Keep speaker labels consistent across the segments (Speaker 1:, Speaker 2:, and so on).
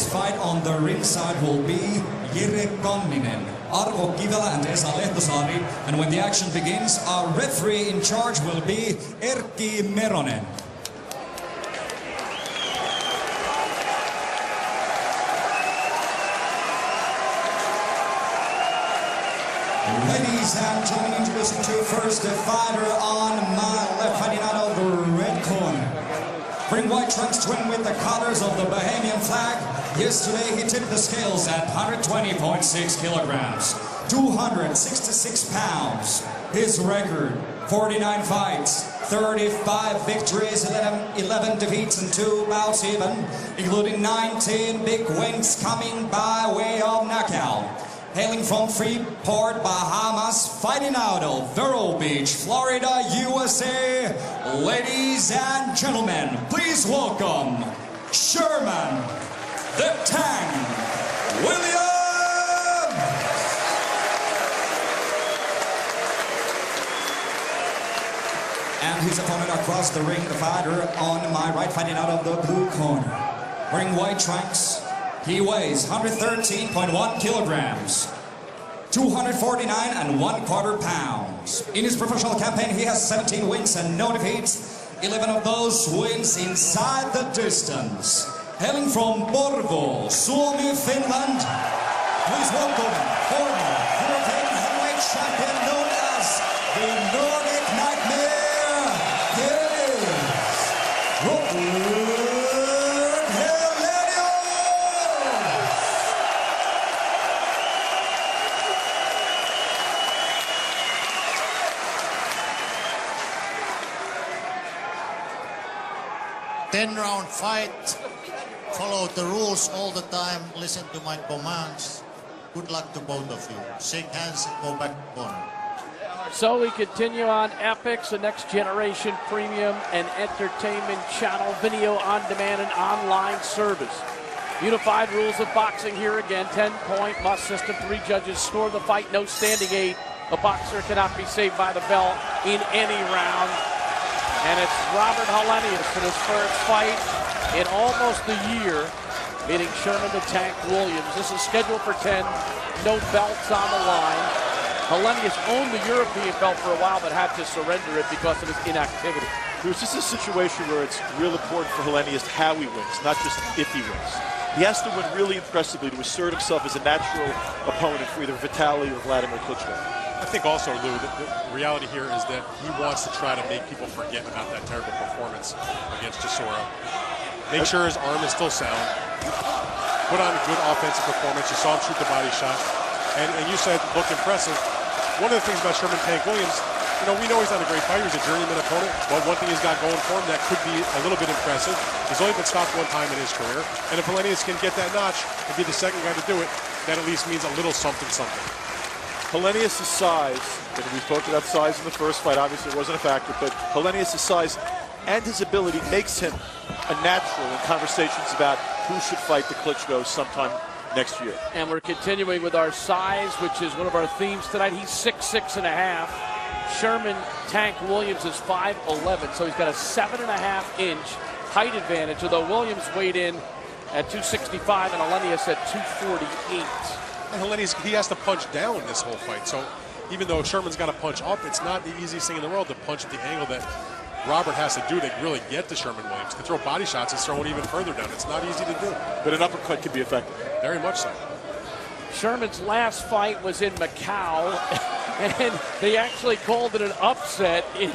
Speaker 1: fight on the ringside will be Jere Kanninen, Arvo Kivelä and Esa Lehtosaari. And when the action begins, our referee in charge will be Erkki Meronen. Ladies and gentlemen, introducing to first the fighter on my left, fighting out of the red corner. Wearing white trunks twinned with the colors of the Bahamian flag. Yesterday he tipped the scales at 120.6 kilograms, 266 pounds. His record, 49 fights, 35 victories, 11 defeats and 2 bouts even, including 19 big wins coming by way of knockout. Hailing from Freeport, Bahamas, fighting out of Vero Beach, Florida, USA. Ladies and gentlemen, please welcome Sherman the Tank Williams. And his opponent across the ring, the fighter on my right, fighting out of the blue corner. Wearing white trunks. He weighs 113.1 kilograms, 249.25 pounds. In his professional campaign, he has 17 wins and no defeats. 11 of those wins inside the distance. Hailing from Borgo, Suomi, Finland, please welcome former European heavyweight champion known as the Nordic Nightmare. Here is Robert.
Speaker 2: Ten-round fight. Follow the rules all the time. Listen to my commands. Good luck to both of you. Shake hands and go back to corner.
Speaker 3: So we continue on Epix, the next generation premium and entertainment channel, video on demand and online service. Unified rules of boxing here again. 10-point must system. 3 judges score the fight. No standing 8. A boxer cannot be saved by the bell in any round. And it's Robert Helenius in his first fight in almost a year, meeting Sherman the Tank Williams. This is scheduled for 10, no belts on the line. Helenius owned the European belt for a while, but had to surrender it because of his inactivity.
Speaker 4: Bruce, this is a situation where it's real important for Helenius how he wins, not just if he wins. He has to win really impressively to assert himself as a natural opponent for either Vitaly or Vladimir Klitschko.
Speaker 5: I think also, Lou, the reality here is that he wants to try to make people forget about that terrible performance against Chisora. Make sure his arm is still sound. Put on a good offensive performance. You saw him shoot the body shot. And you said, look impressive. One of the things about Sherman Tank Williams, you know, we know he's not a great fighter. He's a journeyman opponent. But one thing he's got going for him that could be a little bit impressive. He's only been stopped 1 time in his career. And if Helenius can get that notch and be the second guy to do it, that at least means a little something.
Speaker 4: Helenius' size, and we talked about size in the first fight, obviously it wasn't a factor, but Helenius' size and his ability makes him a natural in conversations about who should fight the Klitschko sometime next year. And
Speaker 3: we're continuing with our size, which is one of our themes tonight. He's 6'6.5". Sherman Tank Williams is 5'11", so he's got a 7.5-inch height advantage, although Williams weighed in at 265 and Helenius at 248.
Speaker 5: And Helenius, he has to punch down this whole fight. So even though Sherman's got to punch up, it's not the easiest thing in the world to punch at the angle that Robert has to do to really get to Sherman Williams. To throw body shots and throw it even further down. It's not easy to do.
Speaker 4: But an uppercut can be effective.
Speaker 5: Very much so.
Speaker 3: Sherman's last fight was in Macau, and they actually called it an upset in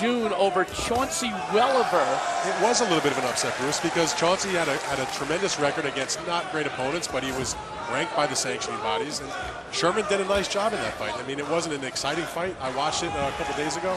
Speaker 3: June over Chauncey Welliver.
Speaker 5: It was a little bit of an upset, Bruce, because Chauncey had a tremendous record against not great opponents, but he was ranked by the sanctioning bodies, and Sherman did a nice job in that fight. I mean, it wasn't an exciting fight. I watched it a couple days ago.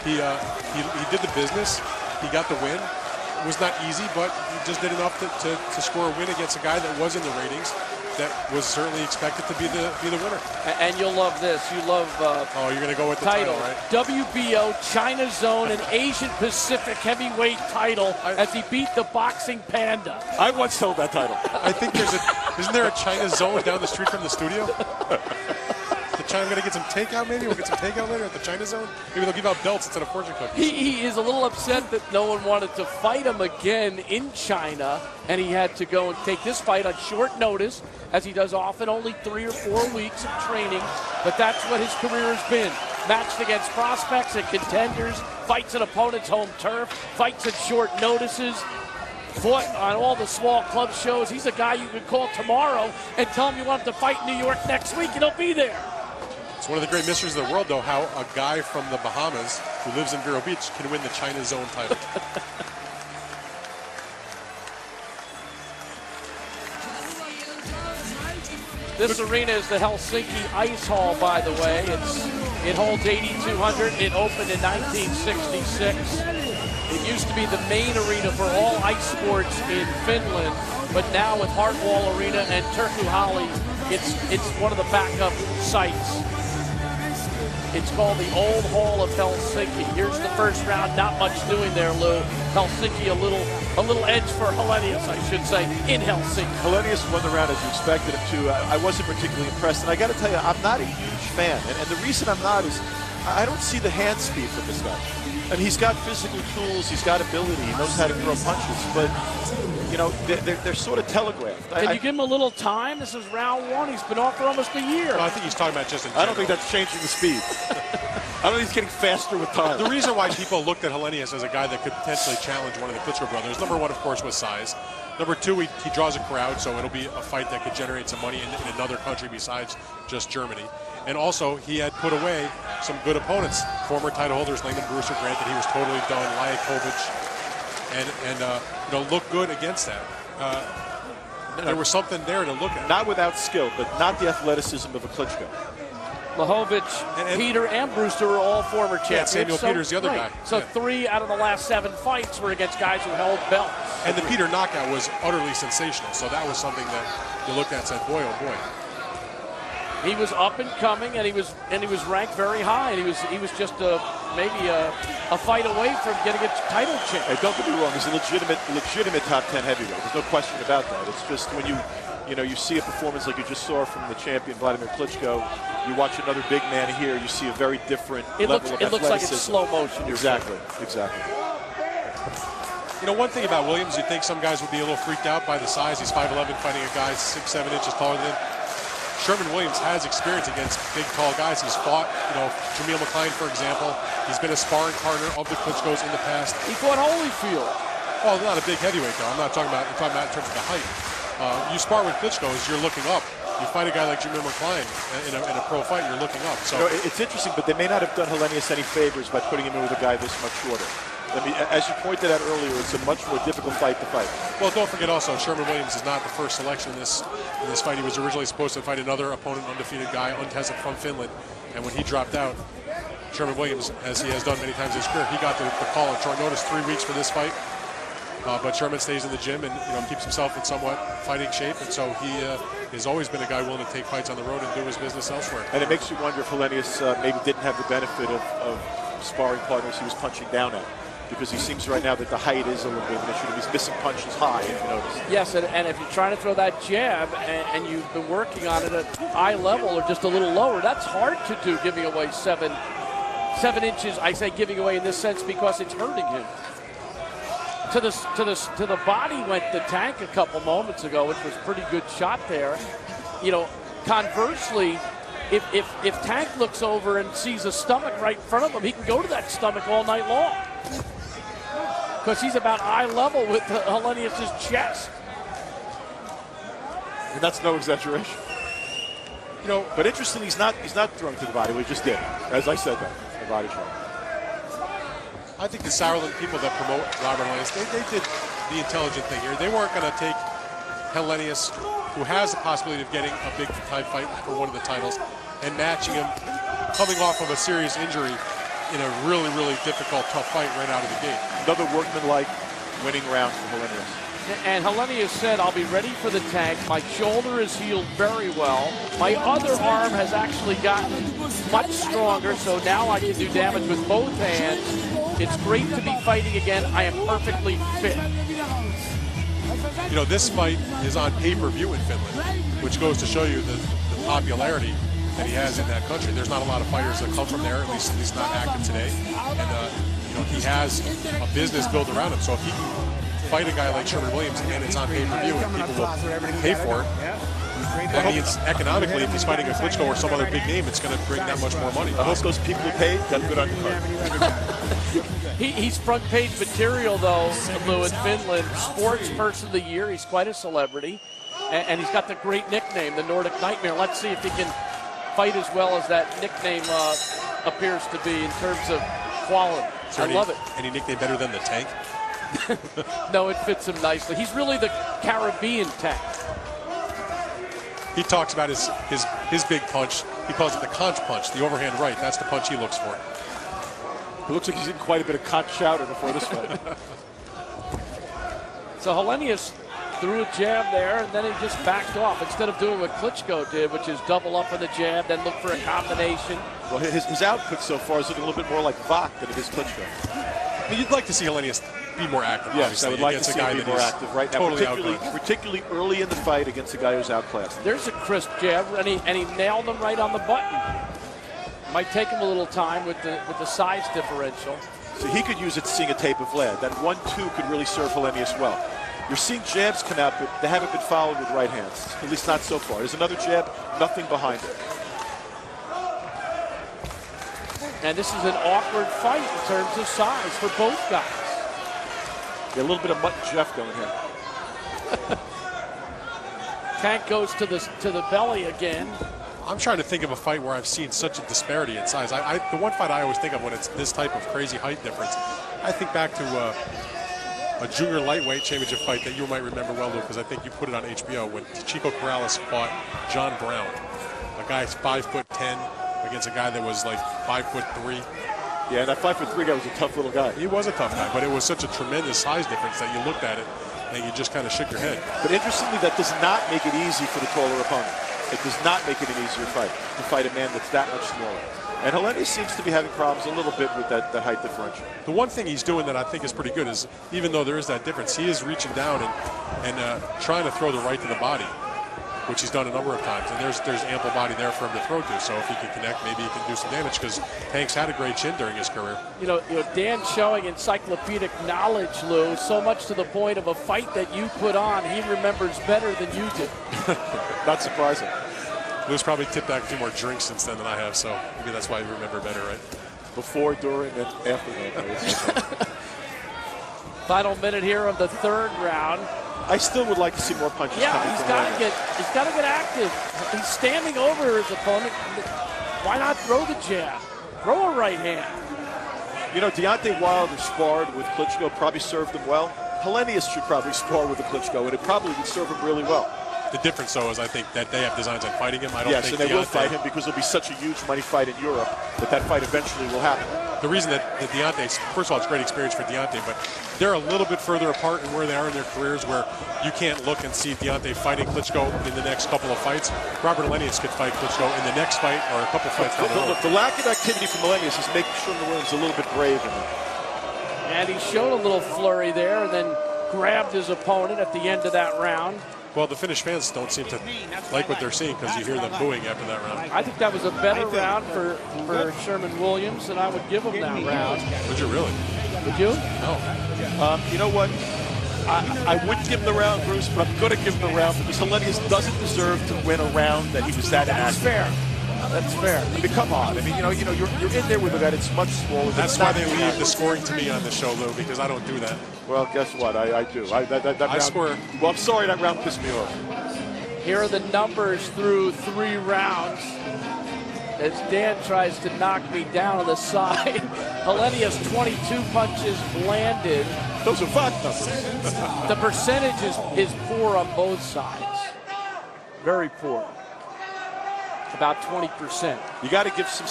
Speaker 5: He did the business. He got the win. It was not easy, but he just did enough to score a win against a guy that was in the ratings, that was certainly expected to be the winner.
Speaker 3: And you'll love this. You love
Speaker 5: oh, you're going to go with the title, right?
Speaker 3: WBO China Zone and Asian Pacific heavyweight title as he beat the boxing panda.
Speaker 4: I once held that title.
Speaker 5: I think isn't there a China Zone down the street from the studio? The China going to get some takeout maybe? We'll get some takeout later at the China zone? Maybe they'll give out belts instead of fortune cookies.
Speaker 3: He is a little upset that no one wanted to fight him again in China, and he had to go and take this fight on short notice, as he does often, only 3 or 4 weeks of training. But that's what his career has been. Matched against prospects and contenders, fights at opponents' home turf, fights at short notices, fought on all the small club shows. He's a guy you could call tomorrow and tell him you want him to fight in New York next week, and he'll be there.
Speaker 5: It's one of the great mysteries of the world, though, how a guy from the Bahamas who lives in Vero Beach can win the China zone title.
Speaker 3: This arena is the Helsinki Ice Hall, by the way. It holds 8,200. It opened in 1966. It used to be the main arena for all ice sports in Finland, but now with Hartwall Arena and Turku Halli, it's one of the backup sites. It's called the Old Hall of Helsinki. Here's the first round. Not much doing there, Lou. Helsinki a little edge for Helenius, I should say, in Helsinki.
Speaker 4: Helenius won the round as you expected him to. I wasn't particularly impressed, and I got to tell you, I'm not a huge fan. And the reason I'm not is I don't see the hand speed from this guy. And he's got physical tools, he's got ability, he knows how to throw punches, but, you know, they're sort of telegraphed.
Speaker 3: Can you give him a little time? This is round 1. He's been off for almost a year.
Speaker 5: No, I think he's talking about just in general.
Speaker 4: I don't think that's changing the speed. I don't think he's getting faster with time.
Speaker 5: The reason why people looked at Helenius as a guy that could potentially challenge one of the Klitschko brothers, number 1, of course, was size. Number 2, he draws a crowd, so it'll be a fight that could generate some money in another country besides just Germany. And also, he had put away some good opponents. Former title holders, Lyndon Brewster, granted he was totally done, Lajakovic, and you know, looked good against that. There was something there to look at.
Speaker 4: Not without skill, but not the athleticism of a Klitschko.
Speaker 3: Lajovic, Peter, and Brewster were all former champions.
Speaker 5: Samuel Peter's the other guy.
Speaker 3: So 3 out of the last 7 fights were against guys who held belts.
Speaker 5: And the Peter knockout was utterly sensational. So that was something that you looked at and said, boy, oh boy.
Speaker 3: He was up and coming, and he was ranked very high, and he was just maybe a fight away from getting a title chance.
Speaker 4: Hey, don't get me wrong. He's a legitimate top 10 heavyweight. There's no question about that. It's just when you see a performance like you just saw from the champion Vladimir Klitschko, you watch another big man here, you see a very different level of athleticism.
Speaker 3: It looks like it's slow motion.
Speaker 4: Exactly.
Speaker 5: You know, one thing about Williams, you'd think some guys would be a little freaked out by the size. He's 5'11", fighting a guy 6-7 inches taller than him. Sherman Williams has experience against big, tall guys. He's fought, you know, Jameel McClain, for example. He's been a sparring partner of the Klitschkos in the past.
Speaker 3: He fought Holyfield.
Speaker 5: Well, not a big heavyweight, though. I'm talking about in terms of the height. You spar with Klitschkos, you're looking up. You fight a guy like Jameel McClain in a pro fight, you're looking up. So
Speaker 4: you know, it's interesting, but they may not have done Helenius any favors by putting him in with a guy this much shorter. I mean, as you pointed out earlier, it's a much more difficult fight to fight.
Speaker 5: Well, don't forget also, Sherman Williams is not the first selection in this fight. He was originally supposed to fight another opponent, undefeated guy, untested from Finland. And when he dropped out, Sherman Williams, as he has done many times in his career, he got the call on short notice, 3 weeks for this fight. But Sherman stays in the gym and keeps himself in somewhat fighting shape. And so he has always been a guy willing to take fights on the road and do his business elsewhere.
Speaker 4: And it makes you wonder if Helenius maybe didn't have the benefit of sparring partners he was punching down at. Because he seems right now that the height is a little bit of an issue. He's missing punches high, if you notice.
Speaker 3: Yes, and if you're trying to throw that jab and you've been working on it at eye level or just a little lower, that's hard to do, giving away 7 inches. I say giving away in this sense because it's hurting him. To the body went the Tank a couple moments ago, which was a pretty good shot there. You know, conversely, if Tank looks over and sees a stomach right in front of him, he can go to that stomach all night long. Because he's about eye level with Helenius' chest.
Speaker 4: And that's no exaggeration. You know, but interesting, he's not throwing to the body. We just did, as I said, the body shot.
Speaker 5: I think the Sauerland people that promote Robert Helenius, they did the intelligent thing here. They weren't going to take Helenius, who has the possibility of getting a big time fight for one of the titles, and matching him coming off of a serious injury in a really, really difficult, tough fight right out of the gate.
Speaker 4: Another workmanlike winning round for Helenius.
Speaker 3: And Helenius said, I'll be ready for the Tank. My shoulder is healed very well. My other arm has actually gotten much stronger, so now I can do damage with both hands. It's great to be fighting again. I am perfectly fit.
Speaker 5: You know, this fight is on pay-per-view in Finland, which goes to show you the popularity that he has in that country. There's not a lot of fighters that come from there, at least not active today. And you know, he has a business built around him. So if he can fight a guy like Sherman Williams and it's on pay-per-view and people will pay for it, that means economically, if he's fighting a Klitschko or some other big name, it's going to bring that much more money.
Speaker 4: I hope those people who paid got good undercard.
Speaker 3: He's front-page material, though, Lou, in Finland. Sports Person of the Year. He's quite a celebrity. And he's got the great nickname, the Nordic Nightmare. Let's see if he can fight as well as that nickname appears to be in terms of quality. I love it.
Speaker 5: Any nickname better than the Tank?
Speaker 3: No, it fits him nicely. He's really the Caribbean Tank.
Speaker 5: He talks about his big punch. He calls it the conch punch, the overhand right. That's the punch he looks for.
Speaker 4: It looks like he's eating quite a bit of conch chowder before this fight.
Speaker 3: So Helenius threw a jab there, and then he just backed off instead of doing what Klitschko did, which is double up on the jab, then look for a combination.
Speaker 4: Well, his output so far is looking a little bit more like Vach than it is Klitschko.
Speaker 5: I mean, you'd like to see Helenius be more active.
Speaker 4: Yes, I would like to see him be more active right now,
Speaker 5: totally
Speaker 4: particularly early in the fight against a guy who's outclassed.
Speaker 3: There's a crisp jab, and he nailed him right on the button. Might take him a little time with the size differential.
Speaker 4: So he could use it seeing a tape of Vlad. That 1-2 could really serve Helenius well. You're seeing jabs come out, but they haven't been followed with right hands, at least not so far. There's another jab, nothing behind it.
Speaker 3: And this is an awkward fight in terms of size for both guys.
Speaker 4: Yeah, a little bit of Mutt and Jeff going here.
Speaker 3: Tank goes to the belly again.
Speaker 5: I'm trying to think of a fight where I've seen such a disparity in size. The one fight I always think of when it's this type of crazy height difference, I think back to a junior lightweight championship fight that you might remember well, Lou, because I think you put it on HBO when Chico Corrales fought John Brown, a guy 5'10" against a guy that was like 5'3".
Speaker 4: Yeah, that 5'3" guy was a tough little guy.
Speaker 5: He was a tough guy, but it was such a tremendous size difference that you looked at it and you just kind of shook your head.
Speaker 4: But interestingly, that does not make it easy for the taller opponent. It does not make it an easier fight to fight a man that's that much smaller. And Helenius seems to be having problems a little bit with that height differential.
Speaker 5: The one thing he's doing that I think is pretty good is, even though there is that difference, he is reaching down and trying to throw the right to the body, which he's done a number of times. And there's ample body there for him to throw to. So if he can connect, maybe he can do some damage, because Tank's had a great chin during his career. You know,
Speaker 3: Dan showing encyclopedic knowledge, Lou, so much to the point of a fight that you put on, he remembers better than you did.
Speaker 4: Not surprising.
Speaker 5: Lou's probably tipped back a few more drinks since then than I have, so maybe that's why you remember better, right?
Speaker 4: Before, during, and after that.
Speaker 3: Final minute here of the third round.
Speaker 4: I still would like to see more punches coming
Speaker 3: he's
Speaker 4: from
Speaker 3: got to get active. He's standing over his opponent. Why not throw the jab? Throw a right hand.
Speaker 4: You know, Deontay Wilder sparred with Klitschko, probably served him well. Helenius should probably spar with the Klitschko, and it probably would serve him really well.
Speaker 5: The difference, though, is I think that they have designs on fighting him. I don't
Speaker 4: yes,
Speaker 5: think
Speaker 4: and they will fight him because it'll be such a huge money fight in Europe that fight eventually will happen.
Speaker 5: The reason that Deontay, first of all, it's great experience for Deontay, but they're a little bit further apart in where they are in their careers, where you can't look and see Deontay fighting Klitschko in the next couple of fights. Robert Helenius could fight Klitschko in the next fight or a couple fights down the road.
Speaker 4: The lack of activity from Helenius is making Sherman Williams a little bit brave in there.
Speaker 3: And he showed a little flurry there and then grabbed his opponent at the end of that round.
Speaker 5: Well, the Finnish fans don't seem to like what they're seeing because you hear them booing after that round.
Speaker 3: I think that was a better round for Sherman Williams, and I would give him that round.
Speaker 5: Would you really?
Speaker 3: Would you?
Speaker 5: No.
Speaker 4: You know what? I wouldn't give him the round, Bruce, but I'm going to give him the round because Helenius doesn't deserve to win a round that he was that
Speaker 3: That's fair. That's fair.
Speaker 4: I mean, come on. I mean, you're in there with a guy that's much smaller.
Speaker 5: That's why they leave the scoring to me on the show, Lou, because I don't do that.
Speaker 4: Well, guess what? I do. That round,
Speaker 5: score.
Speaker 4: Well, I'm sorry that round pissed me off.
Speaker 3: Here are the numbers through 3 rounds as Dan tries to knock me down on the side. Helenius, 22 punches landed.
Speaker 4: Those are Vach numbers.
Speaker 3: The percentage is poor on both sides. Very poor. About 20%.
Speaker 4: You got to cut some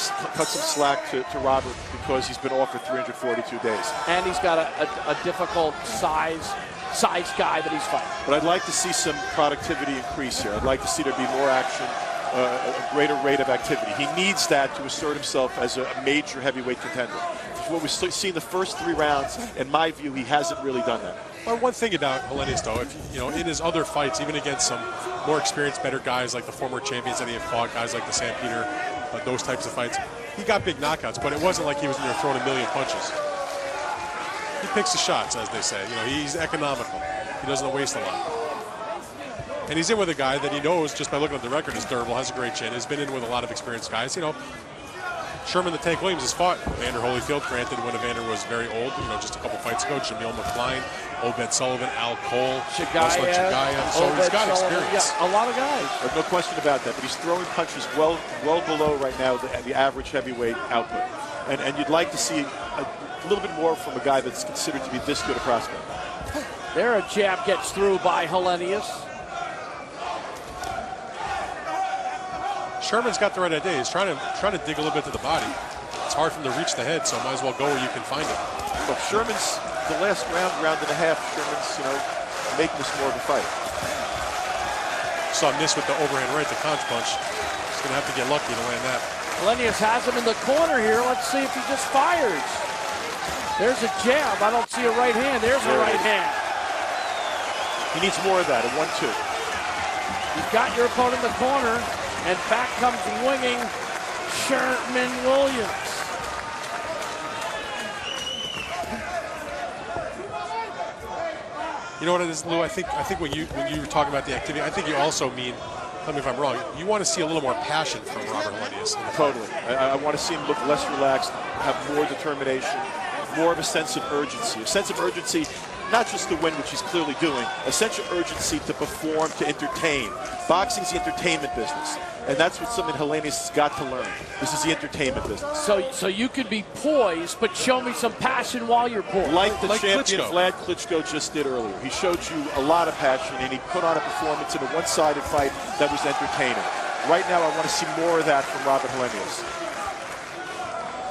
Speaker 4: slack to Robert because he's been off for 342 days.
Speaker 3: And he's got a difficult size guy that he's fighting.
Speaker 4: But I'd like to see some productivity increase here. I'd like to see there be more action, a greater rate of activity. He needs that to assert himself as a major heavyweight contender. What we see in the first 3 rounds, in my view, he hasn't really done that.
Speaker 5: Well, one thing about Helenius, though, in his other fights, even against some more experienced, better guys like the former champions that he had fought, guys like the St. Peter, those types of fights. He got big knockouts, but it wasn't like he was in there throwing a million punches. He picks the shots, as they say. You know, he's economical. He doesn't waste a lot. And he's in with a guy that he knows, just by looking at the record, is durable, has a great chin, has been in with a lot of experienced guys. You know, Sherman the Tank Williams has fought Evander Holyfield, granted when Evander was very old, you know, just a couple fights ago. Jamil McCline, Obed Sullivan, Al Cole, Chagayev. So he's got experience.
Speaker 3: Yeah, a lot of guys.
Speaker 4: There's no question about that, but he's throwing punches well below right now the average heavyweight output. And you'd like to see a little bit more from a guy that's considered to be this good a prospect.
Speaker 3: There, a jab gets through by Helenius.
Speaker 5: Sherman's got the right idea. He's trying to dig a little bit to the body. It's hard for him to reach the head, so might as well go where you can find it.
Speaker 4: Look, Sherman's the last round and a half. Sherman's, you know, making this more of a fight.
Speaker 5: Saw him miss with the overhand right, the conch punch. He's going to have to get lucky to land that.
Speaker 3: Helenius has him in the corner here. Let's see if he just fires. There's a jab. I don't see a right hand. There's a right hand.
Speaker 4: He needs more of that, a 1-2.
Speaker 3: You've got your opponent in the corner, and back comes winging Sherman Williams.
Speaker 5: You know what it is, Lou? I think when you were talking about the activity, I think you also mean, tell me if I'm wrong, you want to see a little more passion from Robert Helenius.
Speaker 4: Totally. I want to see him look less relaxed, have more determination, more of a sense of urgency. A sense of urgency, not just to win, which he's clearly doing, a sense of urgency to perform, to entertain. Boxing's the entertainment business, and that's what something Helenius has got to learn. This is the entertainment business.
Speaker 3: So you could be poised, but show me some passion while you're poised.
Speaker 4: Like the champion
Speaker 5: Klitschko.
Speaker 4: Vlad Klitschko just did earlier. He showed you a lot of passion, and he put on a performance in a one-sided fight that was entertaining. Right now, I want to see more of that from Robert Helenius.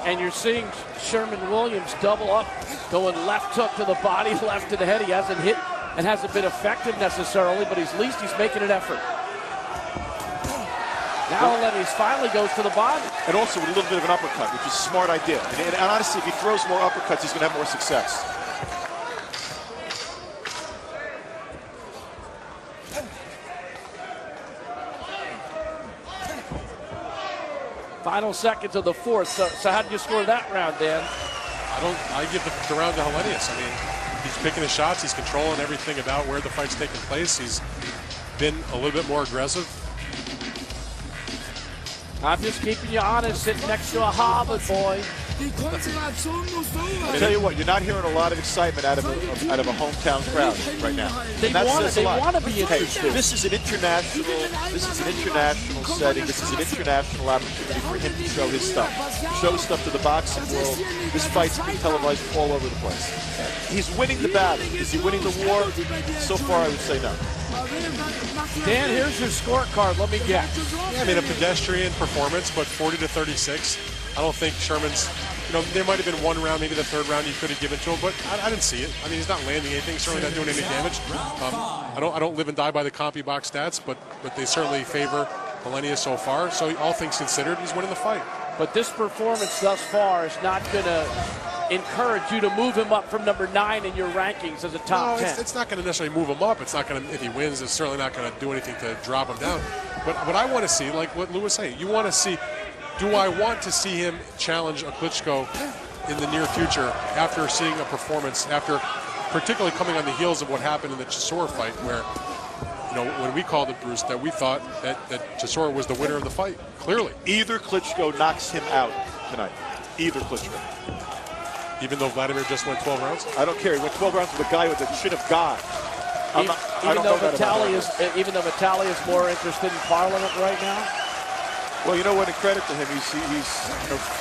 Speaker 3: And you're seeing Sherman Williams double up, going left hook to the body, left to the head. He hasn't hit and hasn't been effective necessarily, but at least he's making an effort. Now Helenius finally goes to the body.
Speaker 4: And also with a little bit of an uppercut, which is a smart idea. And honestly, if he throws more uppercuts, he's going to have more success.
Speaker 3: Final seconds of the fourth. So how did you score that round, Dan?
Speaker 5: I give the round to Helenius. I mean, he's picking his shots. He's controlling everything about where the fight's taking place. He's been a little bit more aggressive.
Speaker 3: I'm just keeping you honest, sitting next to a Hobbit boy.
Speaker 4: I tell you what, you're not hearing a lot of excitement out of a hometown crowd right now.
Speaker 3: They want to be interested.
Speaker 4: This is an international setting. This is an international opportunity for him to show his stuff. Show stuff to the boxing world. This fight's being televised all over the place. He's winning the battle. Is he winning the war? So far, I would say no.
Speaker 3: Dan, here's your scorecard. Let me guess.
Speaker 5: Yeah, I mean, a pedestrian performance, but 40-36. I don't think Sherman's, you know, there might have been one round, maybe the third round you could have given to him, but I didn't see it. I mean, he's not landing anything, certainly not doing any damage. I don't live and die by the CompuBox stats, but they certainly favor Helenius so far. So all things considered, he's winning the fight.
Speaker 3: But this performance thus far is not going to encourage you to move him up from number 9 in your rankings as a top 10.
Speaker 5: It's not going to necessarily move him up. It's not going to, if he wins, it's certainly not going to do anything to drop him down. But what I want to see, like what Lou was saying, you want to see, do I want to see him challenge a Klitschko in the near future after seeing a performance, after particularly coming on the heels of what happened in the Chisora fight, where, you know, when we called it, Bruce, that we thought that Chisora was the winner of the fight, clearly.
Speaker 4: Either Klitschko knocks him out tonight. Either Klitschko.
Speaker 5: Even though Vladimir just went 12 rounds?
Speaker 4: I don't care. He went 12 rounds with a guy with a chin of God.
Speaker 3: Even though Vitaly is more interested in Parliament right now?
Speaker 4: Well, you know what, in credit to him, he's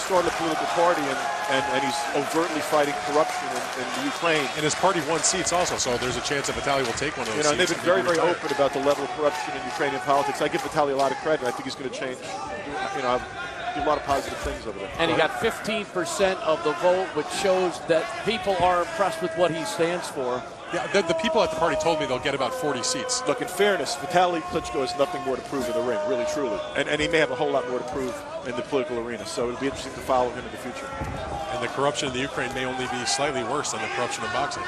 Speaker 4: started a political party and he's overtly fighting corruption in the Ukraine.
Speaker 5: And his party won seats also, so there's a chance that Vitaly will take one of those seats.
Speaker 4: And they've been very, very open about the level of corruption in Ukrainian politics. I give Vitaly a lot of credit. I think he's going to change, do a lot of positive things over there.
Speaker 3: And he got 15% of the vote, which shows that people are impressed with what he stands for.
Speaker 5: Yeah, the people at the party told me they'll get about 40 seats.
Speaker 4: Look, in fairness, Vitaly Klitschko has nothing more to prove in the ring, really, truly. And he may have a whole lot more to prove in the political arena. So it'll be interesting to follow him in the future.
Speaker 5: And the corruption in the Ukraine may only be slightly worse than the corruption in boxing.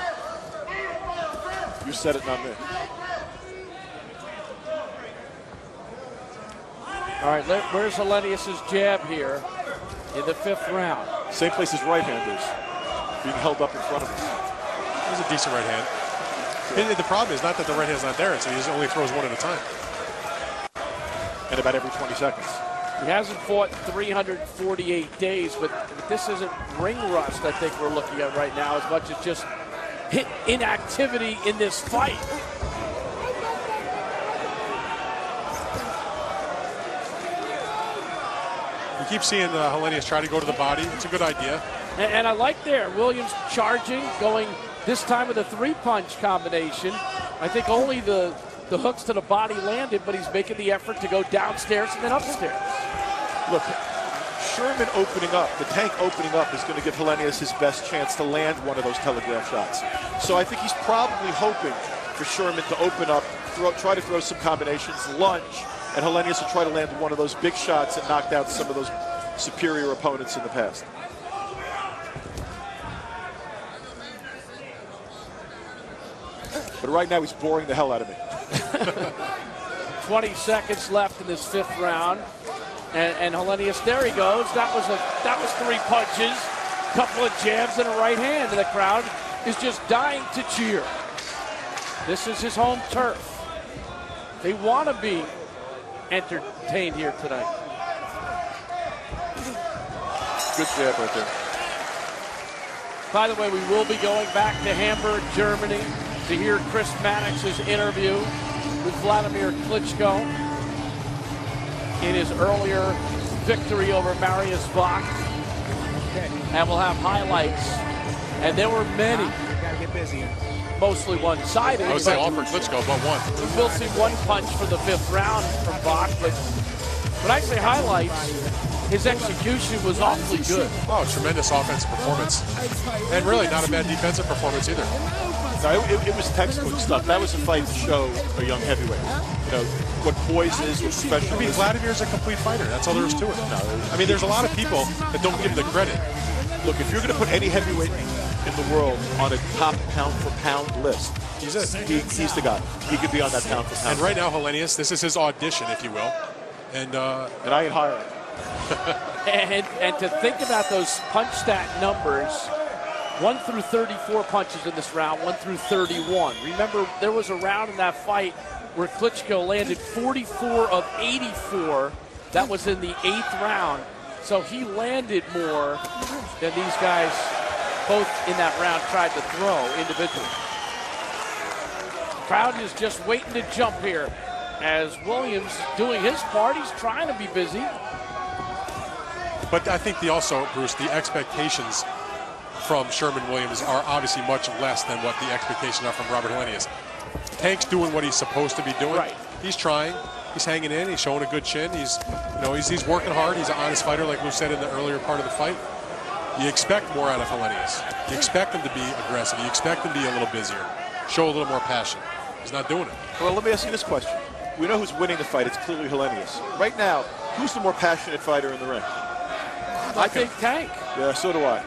Speaker 4: You said it, not me.
Speaker 3: All right, where's Hellenius' jab here in the 5th round?
Speaker 4: Same place his right hand is, being held up in front of him.
Speaker 5: It was a decent right hand. And the problem is not that the right hand's not there, so he just only throws one at a time.
Speaker 4: And about every 20 seconds.
Speaker 3: He hasn't fought in 348 days, but this isn't ring rust, I think we're looking at right now, as much as just inactivity in this fight.
Speaker 5: You keep seeing Hellenius try to go to the body. It's a good idea.
Speaker 3: And I like there, Williams charging, going this time with a 3-punch combination. I think only the hooks to the body landed, but he's making the effort to go downstairs and then upstairs.
Speaker 4: Look, Sherman opening up, the Tank opening up is going to give Hellenius his best chance to land one of those telegraph shots. So I think he's probably hoping for Sherman to open up, try to throw some combinations, lunge, and Hellenius will try to land one of those big shots and knock down some of those superior opponents in the past. But right now he's boring the hell out of me.
Speaker 3: 20 seconds left in this 5th round. And Hellenius, there he goes. That was 3 punches, couple of jabs and a right hand, and the crowd is just dying to cheer. This is his home turf. They want to be entertained here tonight.
Speaker 4: Good jab right there.
Speaker 3: By the way, we will be going back to Hamburg, Germany, to hear Chris Mannix's interview with Vladimir Klitschko in his earlier victory over Marius Bach. And we'll have highlights. And there were many.
Speaker 6: Gotta get busy.
Speaker 3: Mostly one-sided.
Speaker 5: I would say all for Klitschko, but one.
Speaker 3: We will see 1 punch for the 5th round from Bach, but when I say highlights, his execution was awfully good.
Speaker 5: Oh, tremendous offensive performance. And really not a bad defensive performance either.
Speaker 4: No, it was textbook stuff. That was a fight to show a young heavyweight. You know, what poise is, what professional.
Speaker 5: I mean, Vladimir's a complete fighter. That's all there is to it. I mean, there's a lot of people that don't give him the credit.
Speaker 4: Look, if you're going to put any heavyweight in the world on a top pound-for-pound list,
Speaker 5: He's it.
Speaker 4: He's the guy. He could be on that pound-for-pound.
Speaker 5: And right now, Hellenius, this is his audition, if you will. And
Speaker 4: I ain't hiring.
Speaker 3: And to think about those punch stat numbers, 1 through 34 punches in this round, 1 through 31. Remember, there was a round in that fight where Klitschko landed 44 of 84. That was in the 8th round. So he landed more than these guys both in that round tried to throw individually. Crowd is just waiting to jump here as Williams doing his part. He's trying to be busy.
Speaker 5: But I think also, Bruce, the expectations from Sherman Williams are obviously much less than what the expectations are from Robert Hellenius. Tank's doing what he's supposed to be doing.
Speaker 3: Right.
Speaker 5: He's trying. He's hanging in. He's showing a good chin. He's working hard. He's an honest fighter, like we said in the earlier part of the fight. You expect more out of Hellenius. You expect him to be aggressive. You expect him to be a little busier, show a little more passion. He's not doing it.
Speaker 4: Well, let me ask you this question. We know who's winning the fight. It's clearly Hellenius. Right now, who's the more passionate fighter in the ring?
Speaker 3: I think Tank.
Speaker 4: Yeah, so do I.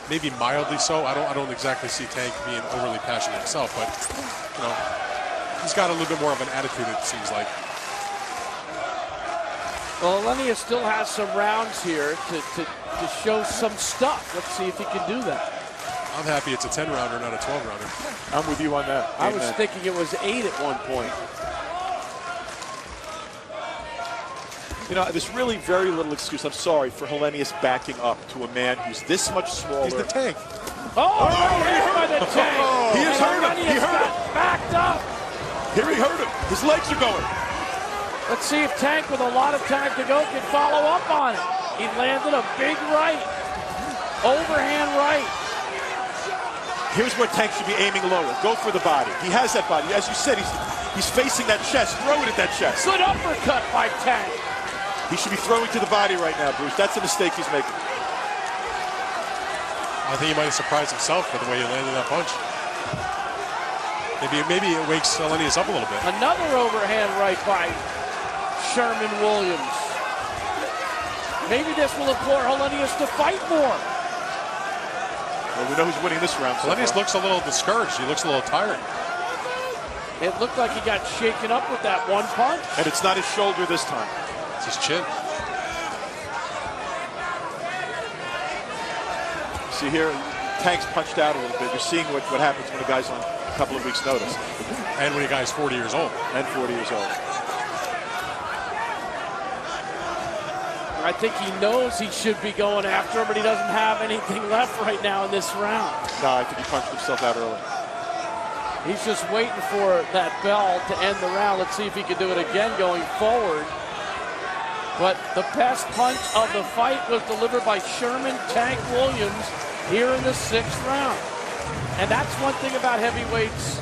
Speaker 5: Maybe mildly so. I don't exactly see Tank being overly passionate himself, but he's got a little bit more of an attitude, it seems like.
Speaker 3: Well, Hellenius still has some rounds here to show some stuff. Let's see if he can do that.
Speaker 5: I'm happy it's a 10-rounder, not a 12-rounder.
Speaker 4: I'm with you on that.
Speaker 3: I was thinking it was 8 at one point.
Speaker 4: You know, there's really very little excuse, I'm sorry, for Hellenius backing up to a man who's this much smaller.
Speaker 5: He's the Tank.
Speaker 3: Oh, hit by the Tank.
Speaker 4: He has hurt him. He hurt him.
Speaker 3: Backed up.
Speaker 4: Here he hurt him. His legs are going.
Speaker 3: Let's see if Tank, with a lot of time to go, can follow up on it. He landed a big right. Overhand right.
Speaker 4: Here's where Tank should be aiming lower. Go for the body. He has that body. As you said, he's facing that chest. Throw it at that chest.
Speaker 3: Good uppercut by Tank.
Speaker 4: He should be throwing to the body right now, Bruce. That's a mistake he's making.
Speaker 5: I think he might have surprised himself with the way he landed that punch. Maybe it wakes Hellenius up a little bit.
Speaker 3: Another overhand right by Sherman Williams. Maybe this will implore Hellenius to fight more.
Speaker 4: Well, we know who's winning this round.
Speaker 5: Hellenius looks a little discouraged. He looks a little tired.
Speaker 3: It looked like he got shaken up with that one punch.
Speaker 4: And it's not his shoulder this time.
Speaker 5: It's his chin.
Speaker 4: See here, Tank's punched out a little bit. You're seeing what happens when a guy's on a couple of weeks' notice.
Speaker 5: And when a guy's 40 years old.
Speaker 4: And 40 years old.
Speaker 3: I think he knows he should be going after him, but he doesn't have anything left right now in this round.
Speaker 4: No, I think he punched himself out early.
Speaker 3: He's just waiting for that bell to end the round. Let's see if he can do it again going forward. But the best punch of the fight was delivered by Sherman Tank Williams here in the 6th round. And that's one thing about heavyweights.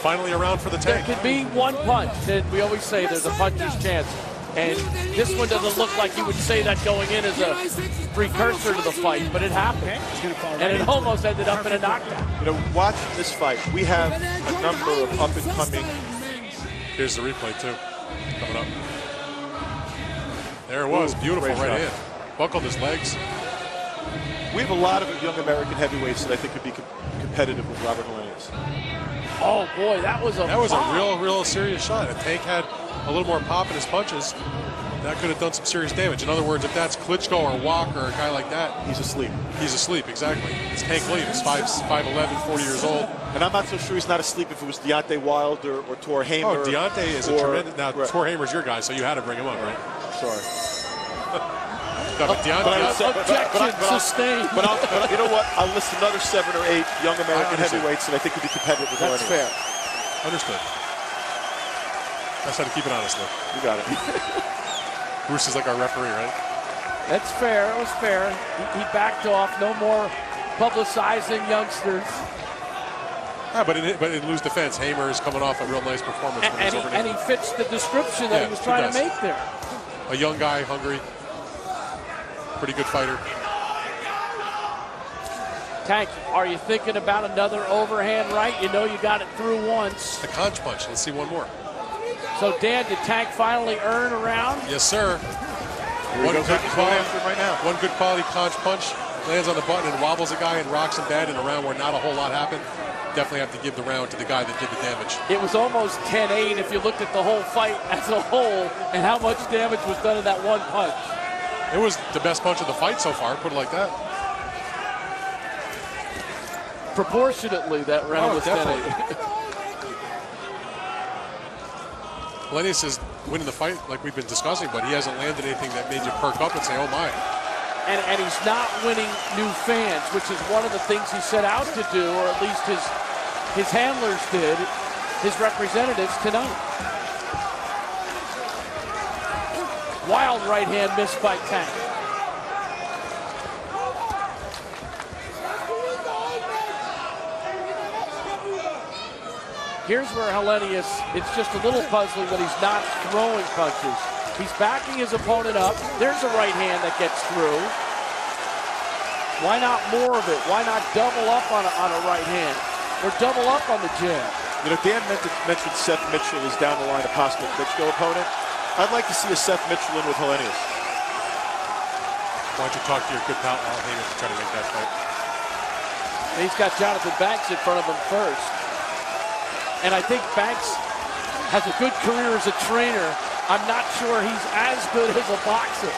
Speaker 5: Finally around for the Tank.
Speaker 3: There can be one punch. And we always say there's a puncher's chance. And this one doesn't look like you would say that going in as a precursor to the fight, but it happened. And it almost ended up in a knockdown.
Speaker 4: You know, watching this fight, we have a number of up-and-coming.
Speaker 5: Here's the replay, too, coming up. There it was, beautiful right in. Buckled his legs.
Speaker 4: We have a lot of young American heavyweights that I think could be competitive with Robert Helenius.
Speaker 3: Oh boy, that was a
Speaker 5: real serious shot. If Tank had a little more pop in his punches, that could have done some serious damage. In other words, if that's Klitschko or Walker or a guy like that,
Speaker 4: he's asleep.
Speaker 5: He's asleep, exactly. It's Tank Williams, 5'11", 40 years old.
Speaker 4: And I'm not so sure he's not asleep if it was Deontay Wilder or Tor Hamer.
Speaker 5: Oh, Deontay is a tremendous. Now, right. Tor Hamer's your guy, so you had to bring him up, right?
Speaker 4: Sorry.
Speaker 5: No, but Deontay,
Speaker 3: objection sustained.
Speaker 4: But you know what? I'll list another 7 or 8 young American heavyweights that I think could be competitive with Helenius.
Speaker 3: That's fair.
Speaker 5: Understood. That's how to keep it honest, Lou.
Speaker 4: You got it.
Speaker 5: Bruce is like our referee, right?
Speaker 3: That's fair. It was fair. He backed off. No more publicizing youngsters.
Speaker 5: Yeah, but in Lou's defense, Hamer is coming off a real nice performance.
Speaker 3: And he fits the description that he was trying to make there.
Speaker 5: A young guy, hungry, pretty good fighter.
Speaker 3: Tank, are you thinking about another overhand right? You know you got it through once.
Speaker 5: The conch punch. Let's see one more.
Speaker 3: So, Dan, did Tank finally earn a round?
Speaker 5: Yes, sir. One good quality conch punch lands on the button and wobbles a guy and rocks him dead in a round where not a whole lot happened. Definitely have to give the round to the guy that did the damage.
Speaker 3: It was almost 10-8 if you looked at the whole fight as a whole and how much damage was done in that one punch.
Speaker 5: It was the best punch of the fight so far, put it like that.
Speaker 3: Proportionately, that round was 10-8.
Speaker 5: Helenius is winning the fight like we've been discussing, but he hasn't landed anything that made you perk up and say, oh my.
Speaker 3: And he's not winning new fans, which is one of the things he set out to do, or at least his handlers did, his representatives tonight. Wild right hand missed by Tank. Here's where Helenius, it's just a little puzzling that he's not throwing punches. He's backing his opponent up. There's a right hand that gets through. Why not more of it? Why not double up on a right hand? Or double up on the jab?
Speaker 4: You know, Dan mentioned Seth Mitchell is down the line, a possible Klitschko opponent. I'd like to see a Seth Mitchell in with Helenius.
Speaker 5: Why don't you talk to your good pal Al Haymon to try to make that fight?
Speaker 3: And he's got Jonathan Banks in front of him first. And I think Banks has a good career as a trainer. I'm not sure he's as good as a boxer.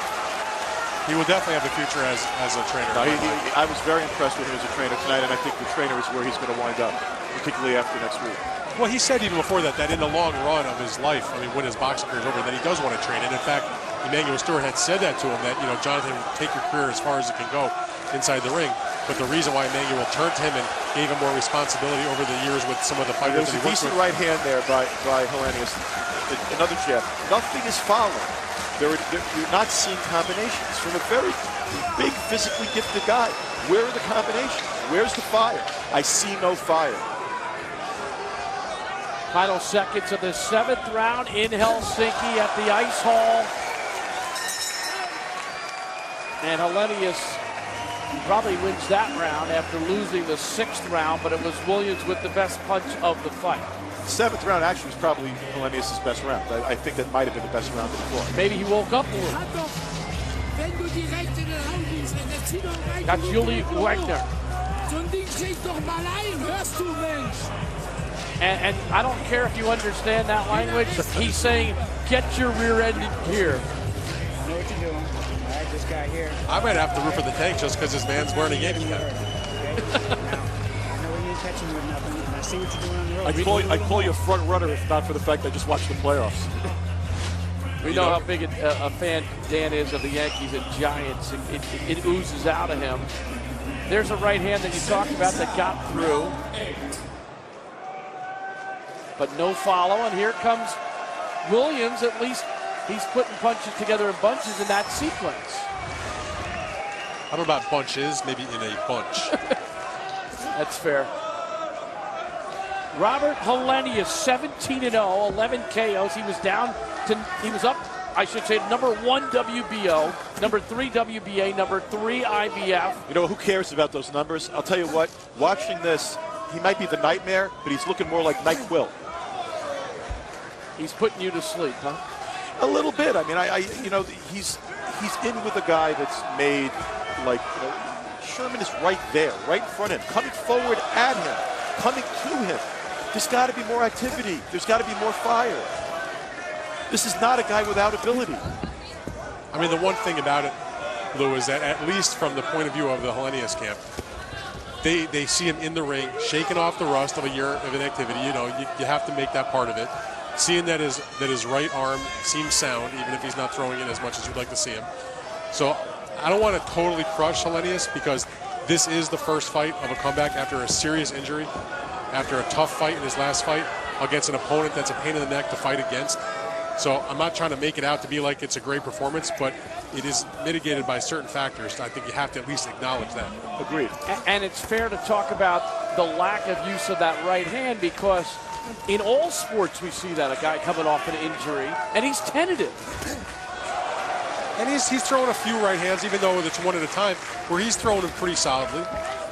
Speaker 5: He will definitely have a future as a trainer.
Speaker 4: No, I was very impressed with him as a trainer tonight, and I think the trainer is where he's going to wind up, particularly after next week.
Speaker 5: Well, he said even before that in the long run of his life, I mean, when his boxing career is over, that he does want to train. And in fact, Emmanuel Stewart had said that to him, that, you know, Jonathan, take your career as far as it can go inside the ring. But the reason why Emmanuel turned to him and gave him more responsibility over the years with some of the fighters
Speaker 4: that he
Speaker 5: worked with.
Speaker 4: There's a decent right hand there by Helenius. Another jab. Nothing is following. You're not seeing combinations from a very big, physically gifted guy. Where are the combinations? Where's the fire? I see no fire.
Speaker 3: Final seconds of the 7th round in Helsinki at the Ice Hall. And Helenius probably wins that round after losing the 6th round, but it was Williams with the best punch of the fight.
Speaker 4: The 7th round actually was probably Helenius' best round. I think that might have been the best round of the floor.
Speaker 3: Maybe he woke up a little. That's Juli Wagner. And I don't care if you understand that language. He's saying, get your rear end in gear.
Speaker 6: I know what you're doing. All right, this guy here.
Speaker 5: I might have to root for the Tank just because his man's wearing a Yankee hat.
Speaker 6: Okay? Now, I know we ain't catching you with nothing, and I see what you're doing on the road.
Speaker 4: I'd call you a front runner if not for the fact I just watched the playoffs.
Speaker 3: We know how big a fan Dan is of the Yankees and Giants. It oozes out of him. There's a right hand that you talked about that got through. But no follow, and here comes Williams. At least he's putting punches together in bunches in that sequence.
Speaker 5: I don't know about bunches, maybe in a bunch.
Speaker 3: That's fair. Robert Helenius, 17-0, 11 KOs. He was up, I should say, number 1 WBO, number 3 WBA, number 3 IBF.
Speaker 4: You know, who cares about those numbers? I'll tell you what, watching this, he might be the nightmare, but he's looking more like NyQuil.
Speaker 3: He's putting you to sleep, huh?
Speaker 4: A little bit. I mean, you know, he's in with a guy that's made, like, you know, Sherman is right there, right in front of him, coming forward at him, coming to him. There's got to be more activity. There's got to be more fire. This is not a guy without ability.
Speaker 5: I mean, the one thing about it, Lou, is that at least from the point of view of the Helenius camp, they see him in the ring, shaking off the rust of a year of inactivity. You know, you have to make that part of it. Seeing that his right arm seems sound, even if he's not throwing it as much as you'd like to see him. So I don't want to totally crush Helenius because this is the first fight of a comeback after a serious injury, after a tough fight in his last fight against an opponent that's a pain in the neck to fight against. So I'm not trying to make it out to be like it's a great performance, but it is mitigated by certain factors. I think you have to at least acknowledge that.
Speaker 4: Agreed.
Speaker 3: And it's fair to talk about the lack of use of that right hand because in all sports we see that, a guy coming off an injury, and he's tentative.
Speaker 5: And he's throwing a few right hands, even though it's one at a time, where he's throwing them pretty solidly.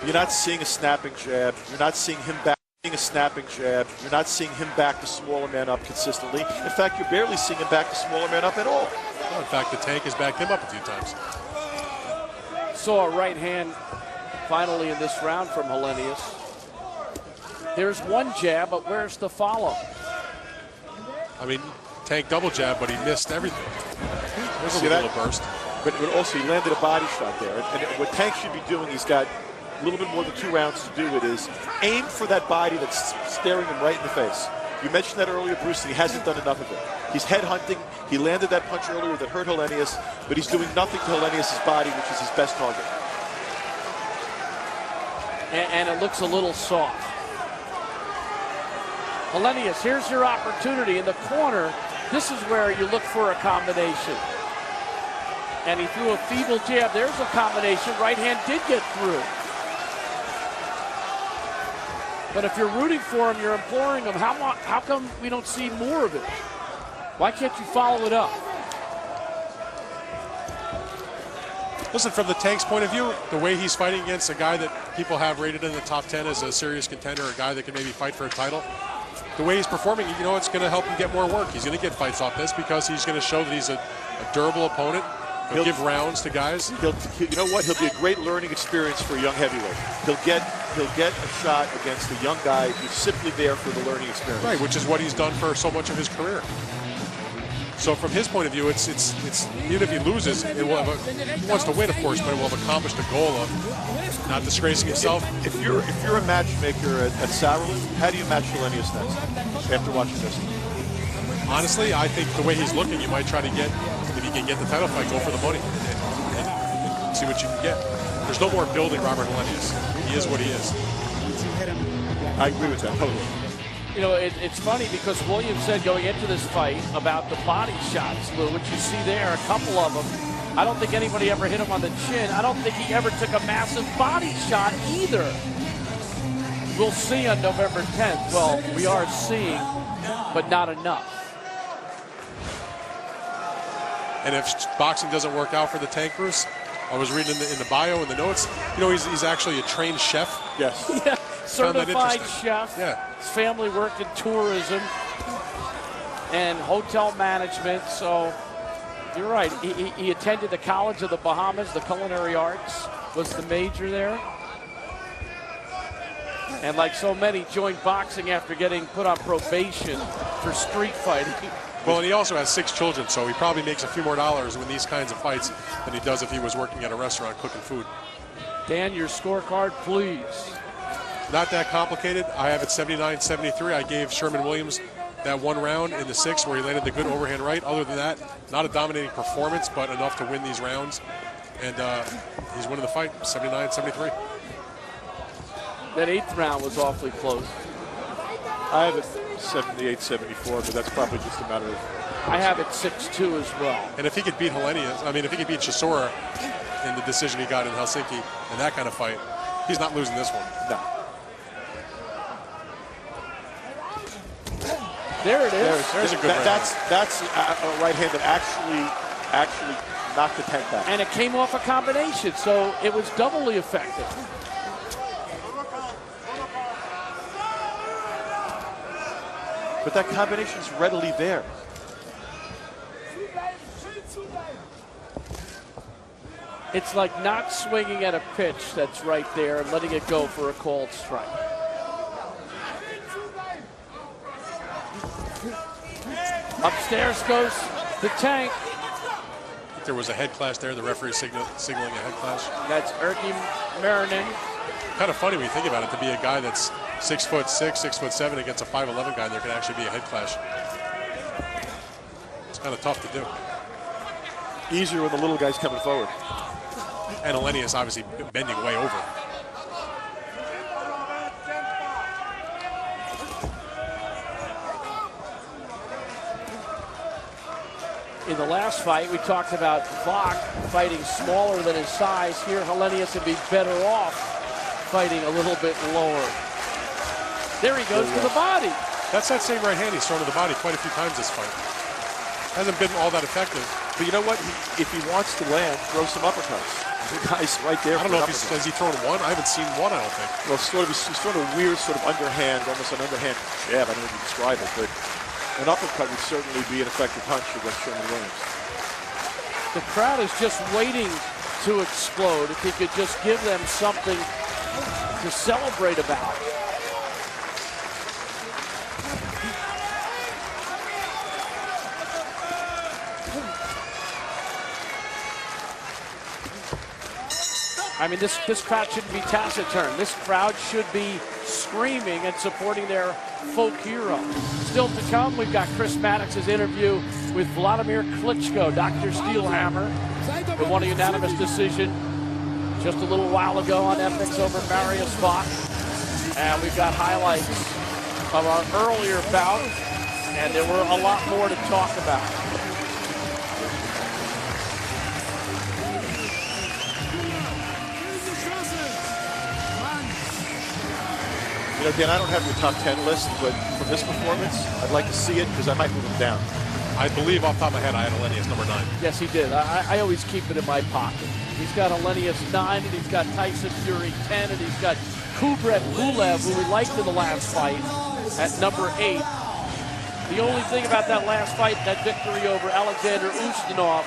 Speaker 4: You're not seeing a snapping jab. You're not seeing him back a snapping jab. You're not seeing him back the smaller man up consistently. In fact, you're barely seeing him back the smaller man up at all.
Speaker 5: Well, in fact, the Tank has backed him up a few times.
Speaker 3: Saw a right hand finally in this round from Helenius. There's one jab, but where's the follow?
Speaker 5: I mean, Tank double jab, but he missed everything. There's a little burst.
Speaker 4: But also, he landed a body shot there. And what Tank should be doing, he's got a little bit more than 2 rounds to do it, is aim for that body that's staring him right in the face. You mentioned that earlier, Bruce, and he hasn't done enough of it. He's head hunting. He landed that punch earlier that hurt Helenius, but he's doing nothing to Helenius' body, which is his best target.
Speaker 3: And it looks a little soft. Helenius, here's your opportunity in the corner. This is where you look for a combination. And he threw a feeble jab. There's a combination. Right hand did get through. But if you're rooting for him, you're imploring him, how come we don't see more of it? Why can't you follow it up?
Speaker 5: Listen, from the Tank's point of view, the way he's fighting against a guy that people have rated in the top 10 as a serious contender, a guy that can maybe fight for a title, the way he's performing, you know, it's going to help him get more work. He's going to get fights off this because he's going to show that he's a durable opponent. He'll give rounds to guys.
Speaker 4: You know what? He'll be a great learning experience for a young heavyweight. He'll get a shot against a young guy who's simply there for the learning experience.
Speaker 5: Right, which is what he's done for so much of his career. So from his point of view, it's even if he loses, he wants to win, of course, but it will have accomplished the goal of not disgracing himself.
Speaker 4: If you're a matchmaker at Sauerland, how do you match Helenius next after watching this?
Speaker 5: Honestly, I think the way he's looking, you might try to get, if you can get the title fight, go for the money and see what you can get. There's no more building Robert Helenius. He is what he is.
Speaker 4: I agree with that, totally.
Speaker 3: You know, it's funny because Williams said going into this fight about the body shots, Lou, which you see there, a couple of them. I don't think anybody ever hit him on the chin. I don't think he ever took a massive body shot either. We'll see on November 10th. Well, we are seeing, but not enough.
Speaker 5: And if boxing doesn't work out for the Tank, Bruce, I was reading in the bio in the notes, you know, he's actually a trained chef.
Speaker 4: Yes.
Speaker 3: Yeah, certified chef.
Speaker 5: Yeah.
Speaker 3: His family worked in tourism and hotel management, so you're right. He attended the College of the Bahamas, the culinary arts was the major there. And like so many, joined boxing after getting put on probation for street fighting.
Speaker 5: Well, and he also has 6 children, so he probably makes a few more dollars with these kinds of fights than he does if he was working at a restaurant cooking food.
Speaker 3: Dan, your scorecard, please.
Speaker 5: Not that complicated. I have it 79-73. I gave Sherman Williams that 1 round in the 6th where he landed the good overhand right. Other than that, not a dominating performance, but enough to win these rounds. And he's winning the fight, 79-73.
Speaker 3: That 8th round was awfully close.
Speaker 4: I have it 78-74, but that's probably just a matter of...
Speaker 3: I have it 6-2 as well.
Speaker 5: And if he could beat if he could beat Chisora in the decision he got in Helsinki in that kind of fight, he's not losing this one.
Speaker 4: No.
Speaker 3: There it is.
Speaker 5: There's a good right
Speaker 4: That's a right hand that actually knocked the tent back.
Speaker 3: And it came off a combination, so it was doubly effective.
Speaker 4: But that combination's readily there.
Speaker 3: It's like not swinging at a pitch that's right there and letting it go for a called strike. Upstairs goes the Tank.
Speaker 5: There was a head clash there. The referee signaling a head clash.
Speaker 3: That's Erkki Marinin.
Speaker 5: Kind of funny when you think about it, to be a guy that's 6'6", 6'7" against a 5'11" guy, there could actually be a head clash. It's kind of tough to do.
Speaker 4: Easier when the little guy's coming forward.
Speaker 5: And Elenius obviously bending way over.
Speaker 3: In the last fight, we talked about Vach fighting smaller than his size. Here, Helenius would be better off fighting a little bit lower. There he goes to the body.
Speaker 5: That's that same right hand he's thrown to the body quite a few times this fight. Hasn't been all that effective.
Speaker 4: But you know what? If he wants to land, throw some uppercuts. The guy's right there.
Speaker 5: I don't know if has he thrown one? I haven't seen one, I don't think.
Speaker 4: Well, he's thrown a weird sort of underhand, almost an underhand jab. I don't know if you describe it, but an uppercut would certainly be an effective punch against Sherman Williams.
Speaker 3: The crowd is just waiting to explode. If he could just give them something to celebrate about. I mean, this crowd shouldn't be taciturn. This crowd should be screaming and supporting their folk hero. Still to come, we've got Chris Maddox's interview with Vladimir Klitschko. Dr. Steelhammer, who won a unanimous decision just a little while ago on Epix over Marius Vach. And we've got highlights of our earlier bout, and there were a lot more to talk about.
Speaker 4: You know, Dan, I don't have your top 10 list, but from this performance, I'd like to see it because I might move him down.
Speaker 5: I believe off the top of my head, I had Elenius number 9.
Speaker 3: Yes, he did. I always keep it in my pocket. He's got Elenius 9, and he's got Tyson Fury 10, and he's got Kubrat Pulev, who we liked in the last fight, at number 8. The only thing about that last fight, that victory over Alexander Ustinov,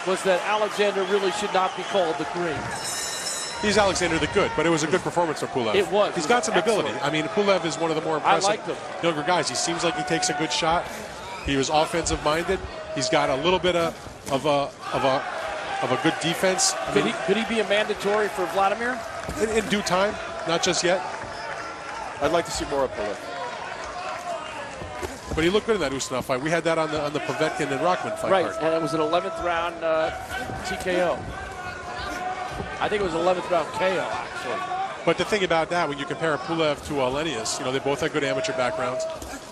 Speaker 3: was that Alexander really should not be called the Green.
Speaker 5: He's Alexander the Good, but it was a good performance for Pulev.
Speaker 3: It was.
Speaker 5: He's got some ability. I mean, Pulev is one of the more impressive younger guys. He seems like he takes a good shot. He was offensive minded. He's got a little bit of a good defense.
Speaker 3: Could he be a mandatory for Vladimir?
Speaker 5: In due time, not just yet.
Speaker 4: I'd like to see more of Pulev.
Speaker 5: But he looked good in that Ustinov fight. We had that on the Povetkin and Rockman fight.
Speaker 3: Right,
Speaker 5: card.
Speaker 3: and it was an 11th round TKO. I think it was 11th round KO, actually.
Speaker 5: But the thing about that, when you compare Pulev to Elenius, you know, they both have good amateur backgrounds.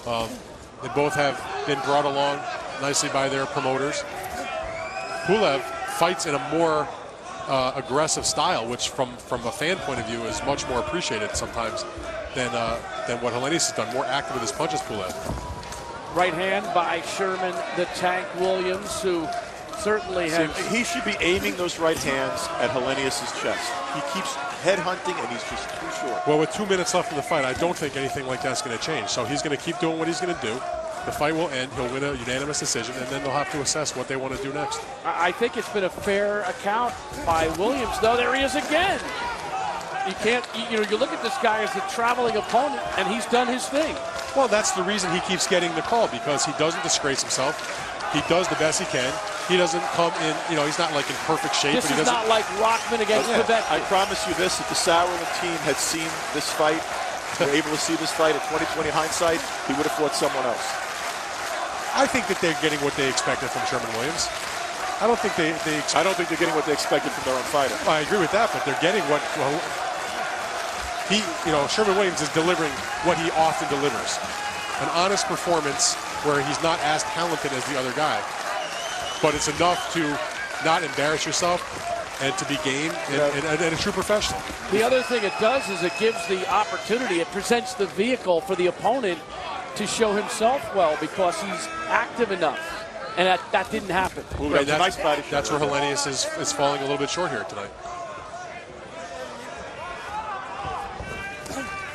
Speaker 5: They both have been brought along nicely by their promoters. Pulev fights in a more aggressive style, which from a fan point of view is much more appreciated sometimes than what Helenius has done. More active with his punches, Pulev.
Speaker 3: Right hand by Sherman the Tank Williams, who certainly has...
Speaker 4: He should be aiming those right hands at Helenius' chest. He keeps headhunting, and he's just too short.
Speaker 5: Well, with 2 minutes left in the fight, I don't think anything like that's going to change. So he's going to keep doing what he's going to do. The fight will end. He'll win a unanimous decision, and then they'll have to assess what they want to do next.
Speaker 3: I think it's been a fair account by Williams, though. There he is again. You can't, you look at this guy as a traveling opponent, and he's done his thing.
Speaker 5: Well, that's the reason he keeps getting the call, because he doesn't disgrace himself. He does the best he can. He doesn't come in, he's not like in perfect shape.
Speaker 3: This
Speaker 5: but he
Speaker 3: is not like Rockman against Quebec.
Speaker 4: I promise you this, if the Sauerland team had seen this fight, were able to see this fight at 20/20 hindsight, he would have fought someone else.
Speaker 5: I think that they're getting what they expected from Sherman Williams. I don't think
Speaker 4: I don't think they're getting what they expected from their own fighter.
Speaker 5: Well, I agree with that, but they're getting what Sherman Williams is delivering what he often delivers. An honest performance where he's not as talented as the other guy, but it's enough to not embarrass yourself and to be game and a true professional.
Speaker 3: The other thing it does is it gives the opportunity, it presents the vehicle for the opponent to show himself well, because he's active enough. And that didn't happen.
Speaker 5: Right, that's where Hellenius is falling a little bit short here tonight.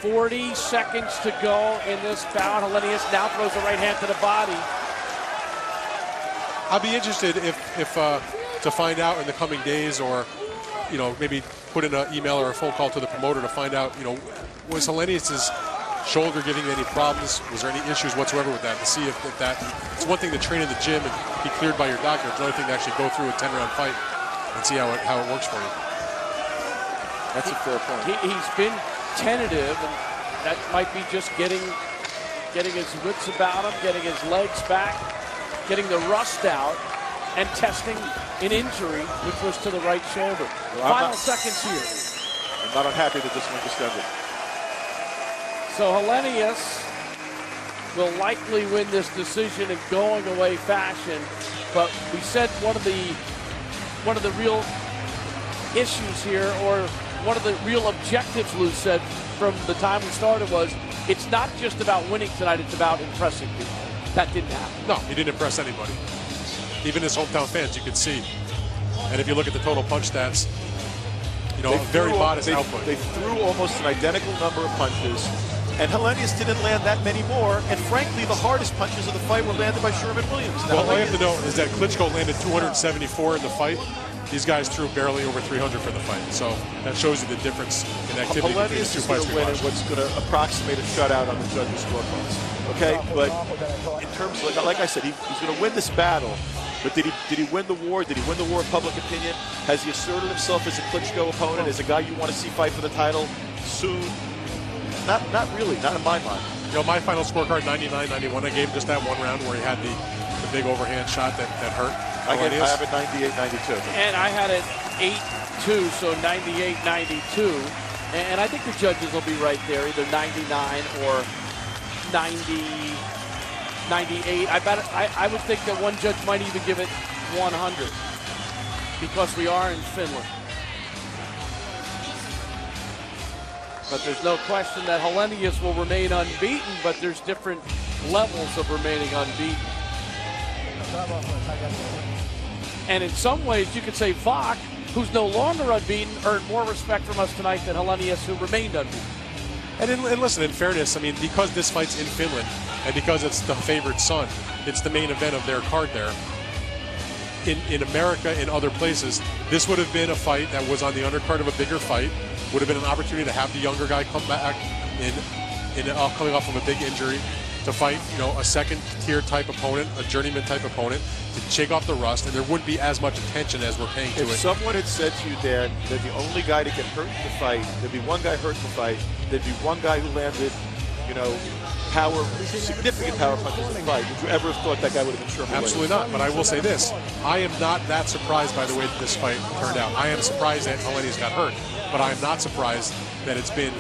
Speaker 3: 40 seconds to go in this bout. Hellenius now throws a right hand to the body.
Speaker 5: I'll be interested if to find out in the coming days, or maybe put in an email or a phone call to the promoter to find out, was Hellenius's shoulder giving you any problems? Was there any issues whatsoever with that? To see if that, it's one thing to train in the gym and be cleared by your doctor. It's another thing to actually go through a 10-round fight and see how it works for you.
Speaker 4: That's a fair point.
Speaker 3: He's been tentative, and that might be just getting his wits about him, getting his legs back, getting the rust out, and testing an injury, which was to the right shoulder.
Speaker 4: Well,
Speaker 3: Final seconds here.
Speaker 4: I'm not unhappy that this one just ended.
Speaker 3: So Hellenius will likely win this decision in going away fashion, but we said one of the real issues here, or one of the real objectives, Lou said from the time we started, was it's not just about winning tonight, it's about impressing people. That didn't happen.
Speaker 5: No, he didn't impress anybody. Even his hometown fans, you could see. And if you look at the total punch stats, very modest output. They
Speaker 4: threw almost an identical number of punches, and Hellenius didn't land that many more. And frankly, the hardest punches of the fight were landed by Sherman Williams.
Speaker 5: Well, all you have to know is that Klitschko landed 274 in the fight. These guys threw barely over 300 for the fight. So that shows you the difference in activity between the two fights we watched.
Speaker 4: What's going to approximate a shutout on the judges' scorecards. Okay, but in terms of, like I said, he's going to win this battle. But did he win the war? Did he win the war of public opinion? Has he asserted himself as a Klitschko opponent, as a guy you want to see fight for the title soon? Not really, not in my mind.
Speaker 5: My final scorecard, 99-91. I gave him just that one round where he had the big overhand shot that hurt.
Speaker 4: I have it 98-92.
Speaker 3: And I had it 8-2, so 98-92. And I think the judges will be right there, either 99 or 98. I would think that one judge might even give it 100, because we are in Finland. But there's no question that Hellenius will remain unbeaten, but there's different levels of remaining unbeaten. And in some ways, you could say Vach, who's no longer unbeaten, earned more respect from us tonight than Hellenius, who remained unbeaten.
Speaker 5: And listen, in fairness, I mean, because this fight's in Finland, and because it's the favored son, it's the main event of their card there. In America, in other places, this would have been a fight that was on the undercard of a bigger fight. Would have been an opportunity to have the younger guy come back coming off of a big injury, to fight, a second-tier type opponent, a journeyman type opponent, to shake off the rust, and there wouldn't be as much attention as we're paying to it.
Speaker 4: If someone had said to you, Dan, that the only guy to get hurt in the fight, there'd be one guy hurt in the fight, there'd be one guy who landed, significant power punches in the fight, would you ever have thought that guy would have been Sherman Williams?
Speaker 5: Absolutely not, but I will say this. I am not that surprised by the way that this fight turned out. I am surprised that Hellenius got hurt, but I am not surprised that it's been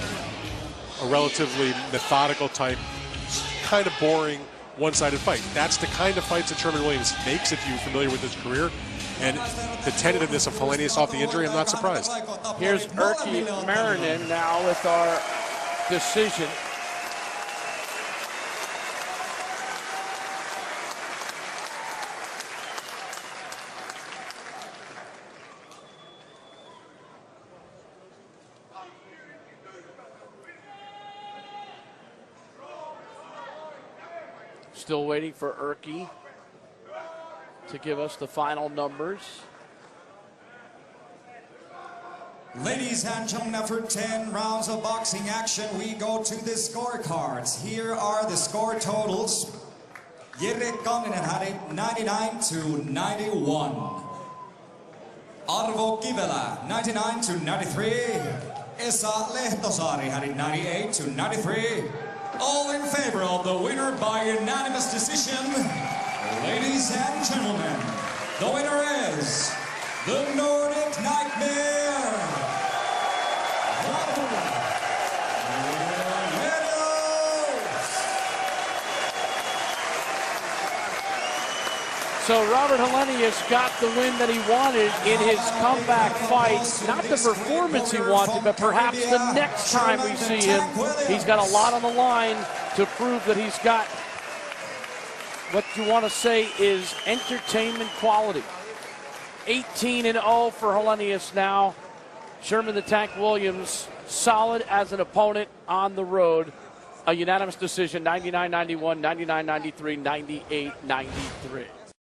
Speaker 5: a relatively methodical type, kind of boring, one-sided fight. That's the kind of fights that Sherman Williams makes, if you're familiar with his career. And the tentativeness of Hellenius off the injury, I'm not surprised.
Speaker 3: Here's Erkki Marinin now with our decision. Still waiting for Erkki to give us the final numbers.
Speaker 1: Ladies and gentlemen, after 10 rounds of boxing action, we go to the scorecards. Here are the score totals. Jere Kanninen had it 99-91. Arvo Kivelä 99-93. Esa Lehtosaari had it 98-93. All in favor of the winner by unanimous decision. Ladies and gentlemen, the winner is the Nordic Nightmare.
Speaker 3: So Robert Helenius got the win that he wanted in his comeback fight. Not the performance he wanted, but perhaps the next time we see him, he's got a lot on the line to prove that he's got what you want to say is entertainment quality. 18-0 for Helenius now. Sherman the Tank Williams, solid as an opponent on the road. A unanimous decision, 99-91, 99-93, 98-93.